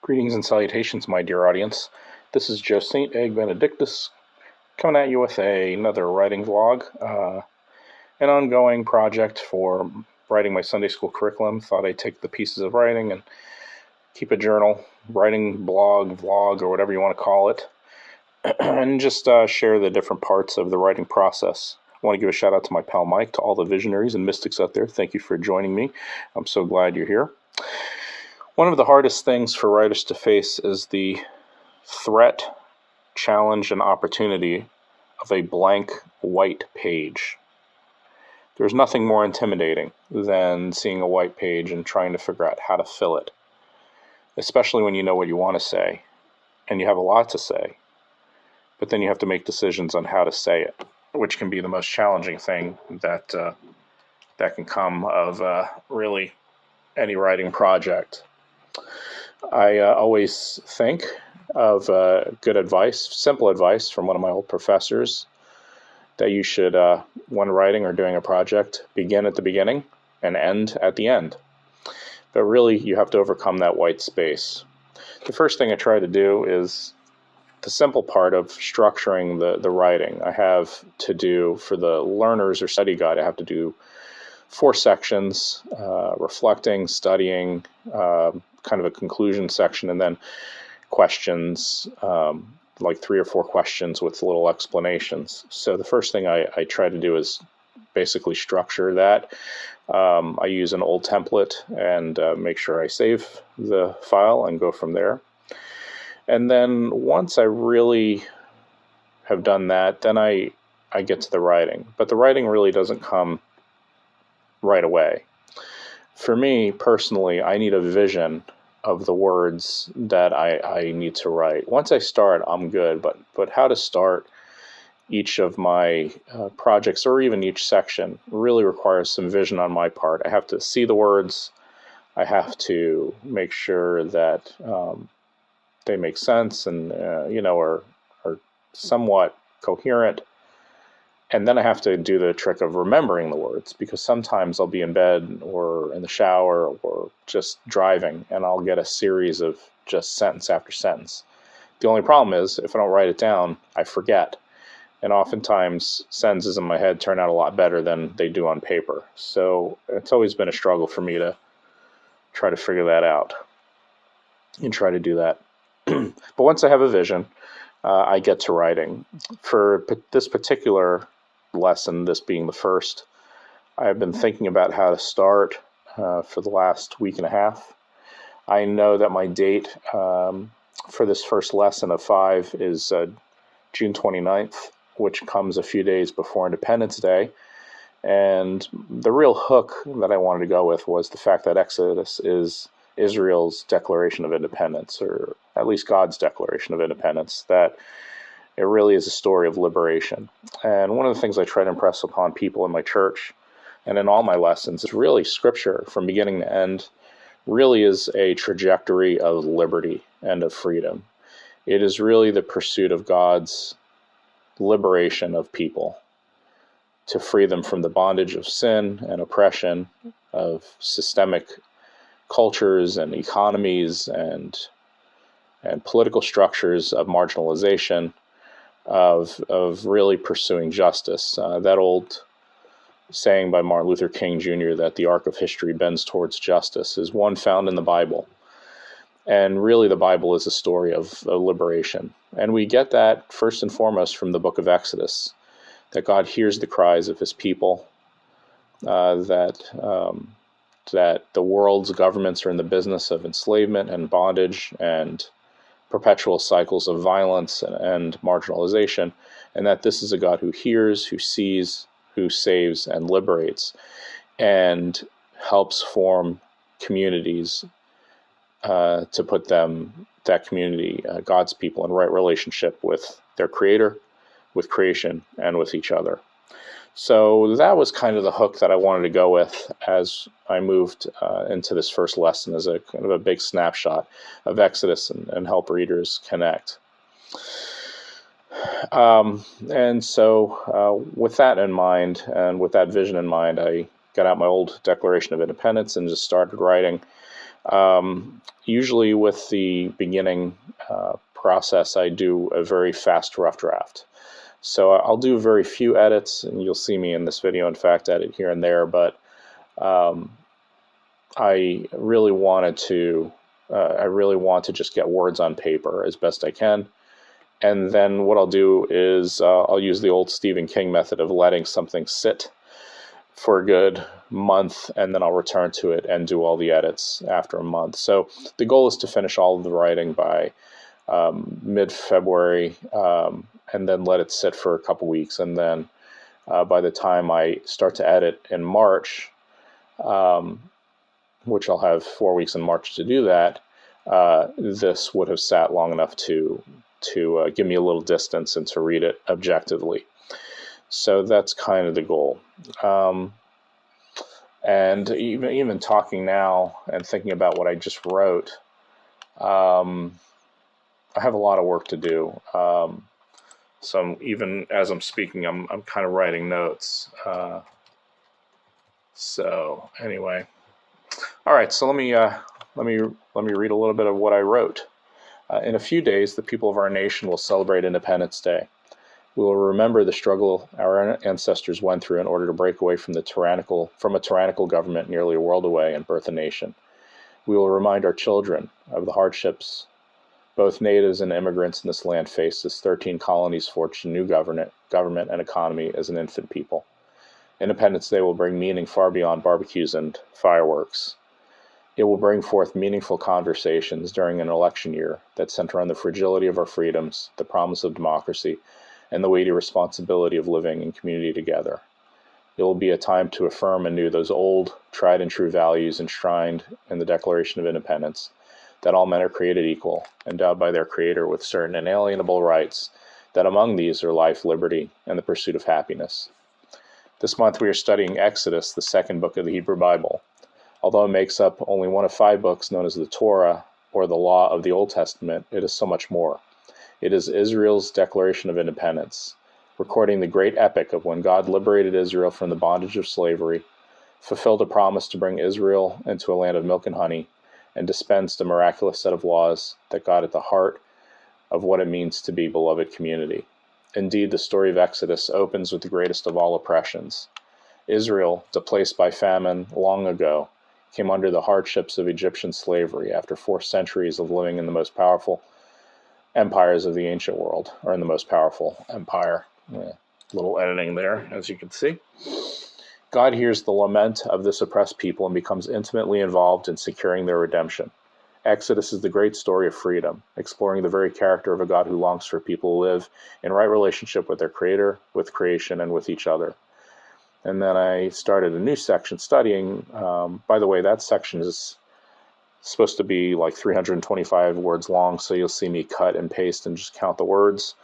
Greetings and salutations, my dear audience. This is Joe St. Eggbenedictus coming at you with another writing vlog. An ongoing project for writing my Sunday school curriculum. Thought I'd take the pieces of writing and keep a journal, writing blog, vlog, or whatever you want to call it, and just share the different parts of the writing process. I want to give a shout out to my pal Mike, to all the visionaries and mystics out there. Thank you for joining me. I'm so glad you're here. One of the hardest things for writers to face is the threat, challenge, and opportunity of a blank white page. There's nothing more intimidating than seeing a white page and trying to figure out how to fill it, especially when you know what you want to say, and you have a lot to say, but then you have to make decisions on how to say it, which can be the most challenging thing that can come of really any writing project. I always think of good advice, simple advice from one of my old professors, that you should, when writing or doing a project, begin at the beginning and end at the end. But really, you have to overcome that white space. The first thing I try to do is the simple part of structuring the writing. I have to do, for the learners or study guide, I have to do 4 sections, reflecting, studying, kind of a conclusion section, and then questions, like 3 or 4 questions with little explanations. So the first thing I try to do is basically structure that. I use an old template and make sure I save the file and go from there. And then once I really have done that, then I get to the writing. But the writing really doesn't come right away. For me personally, I need a vision of the words that I need to write. Once I start, I'm good, but how to start each of my projects or even each section really requires some vision on my part. I have to see the words. I have to make sure that they make sense and are somewhat coherent. And then I have to do the trick of remembering the words, because sometimes I'll be in bed or in the shower or just driving, and I'll get a series of just sentence after sentence. The only problem is, if I don't write it down, I forget. And oftentimes, sentences in my head turn out a lot better than they do on paper. So it's always been a struggle for me to try to figure that out and try to do that. But once I have a vision, I get to writing. For this particular lesson, this being the first, I've been thinking about how to start for the last week and a half. I know that my date for this first lesson of 5 is June 29th, which comes a few days before Independence Day. And the real hook that I wanted to go with was the fact that Exodus is Israel's declaration of independence, or at least God's declaration of independence, that it really is a story of liberation. And one of the things I try to impress upon people in my church and in all my lessons is really Scripture, from beginning to end, really is a trajectory of liberty and of freedom. It is really the pursuit of God's liberation of people, to free them from the bondage of sin and oppression, of systemic cultures and economies and political structures of marginalization, of really pursuing justice. That old saying by Martin Luther King Jr., that the arc of history bends towards justice, is one found in the Bible. And really the Bible is a story of liberation. And we get that first and foremost from the book of Exodus, that God hears the cries of his people, that the world's governments are in the business of enslavement and bondage and perpetual cycles of violence and marginalization, and that this is a God who hears, who sees, who saves and liberates, and helps form communities to put that community, God's people, in right relationship with their Creator, with creation, and with each other. So that was kind of the hook that I wanted to go with as I moved into this first lesson, as a kind of a big snapshot of Exodus and help readers connect. And so with that in mind, and with that vision in mind, I got out my old Declaration of Independence and just started writing. usually with the beginning process, I do a very fast rough draft. So I'll do very few edits, and you'll see me in this video, in fact, edit here and there, but I really want to just get words on paper as best I can. And then what I'll do is I'll use the old Stephen King method of letting something sit for a good month, and then I'll return to it and do all the edits after a month. So the goal is to finish all of the writing by mid-February, and then let it sit for a couple weeks. And then by the time I start to edit in March, which I'll have 4 weeks in March to do that, this would have sat long enough to give me a little distance and to read it objectively. So that's kind of the goal. And even talking now and thinking about what I just wrote, I have a lot of work to do. So even as I'm speaking, I'm kind of writing notes. So anyway, all right. So let me read a little bit of what I wrote. In a few days, the people of our nation will celebrate Independence Day. We will remember the struggle our ancestors went through in order to break away from a tyrannical government nearly a world away and birth a nation. We will remind our children of the hardships both natives and immigrants in this land faced as 13 colonies forged a new government and economy as an infant people. Independence Day will bring meaning far beyond barbecues and fireworks. It will bring forth meaningful conversations during an election year that center on the fragility of our freedoms, the promise of democracy, and the weighty responsibility of living in community together. It will be a time to affirm anew those old, tried and true values enshrined in the Declaration of Independence, that all men are created equal, endowed by their Creator with certain inalienable rights, that among these are life, liberty, and the pursuit of happiness. This month we are studying Exodus, the second book of the Hebrew Bible. Although it makes up only one of 5 books known as the Torah, or the Law of the Old Testament, it is so much more. It is Israel's Declaration of Independence, recording the great epic of when God liberated Israel from the bondage of slavery, fulfilled a promise to bring Israel into a land of milk and honey, and dispensed a miraculous set of laws that got at the heart of what it means to be beloved community. Indeed, the story of Exodus opens with the greatest of all oppressions. Israel, displaced by famine long ago, came under the hardships of Egyptian slavery after 4 centuries of living in the most powerful empires of the ancient world, or in the most powerful empire. Little editing there, as you can see. God hears the lament of this oppressed people and becomes intimately involved in securing their redemption. Exodus is the great story of freedom, exploring the very character of a God who longs for people to live in right relationship with their Creator, with creation, and with each other. And then I started a new section studying. By the way, that section is supposed to be like 325 words long, so you'll see me cut and paste and just count the words.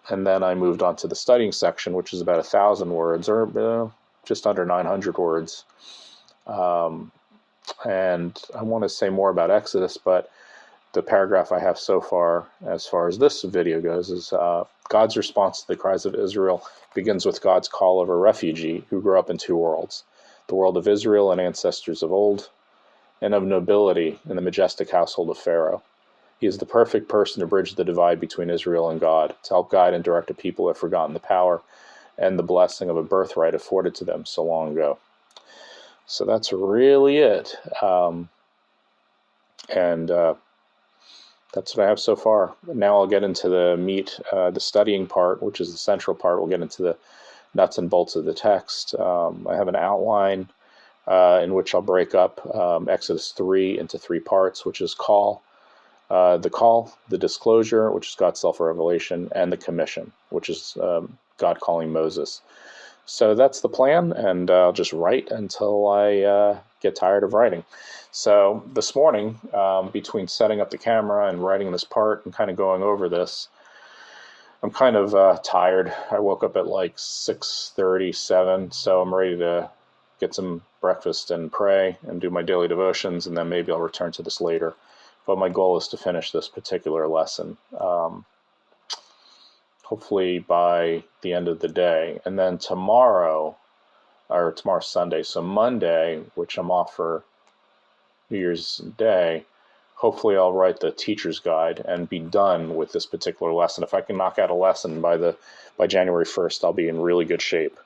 And then I moved on to the studying section, which is about 1,000 words, or just under 900 words. And I want to say more about Exodus, but the paragraph I have so far as this video goes, is God's response to the cries of Israel begins with God's call of a refugee who grew up in 2 worlds, the world of Israel and ancestors of old, and of nobility in the majestic household of Pharaoh. He is the perfect person to bridge the divide between Israel and God, to help guide and direct a people who have forgotten the power and the blessing of a birthright afforded to them so long ago. So that's really it. That's what I have so far. Now I'll get into the meat, the studying part, which is the central part. We'll get into the nuts and bolts of the text. I have an outline in which I'll break up Exodus 3 into 3 parts, which is the call, the disclosure, which is God's self-revelation, and the commission, which is God calling Moses. So that's the plan, and I'll just write until I get tired of writing. So this morning, between setting up the camera and writing this part and kind of going over this, I'm kind of tired. I woke up at like 6:37, so I'm ready to get some breakfast and pray and do my daily devotions, and then maybe I'll return to this later. But my goal is to finish this particular lesson, hopefully by the end of the day. And then tomorrow's Sunday, so Monday, which I'm off for New Year's Day, hopefully I'll write the teacher's guide and be done with this particular lesson. If I can knock out a lesson by January 1st, I'll be in really good shape,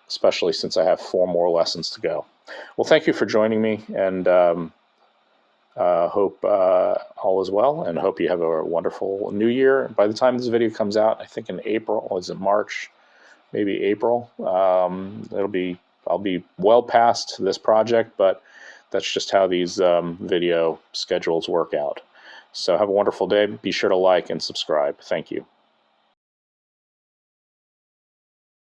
especially since I have 4 more lessons to go. Well, thank you for joining me, and hope all is well, and hope you have a wonderful new year. By the time this video comes out, I think in April, is it March? Maybe April. I'll be well past this project, but that's just how these video schedules work out. So have a wonderful day. Be sure to like and subscribe. Thank you.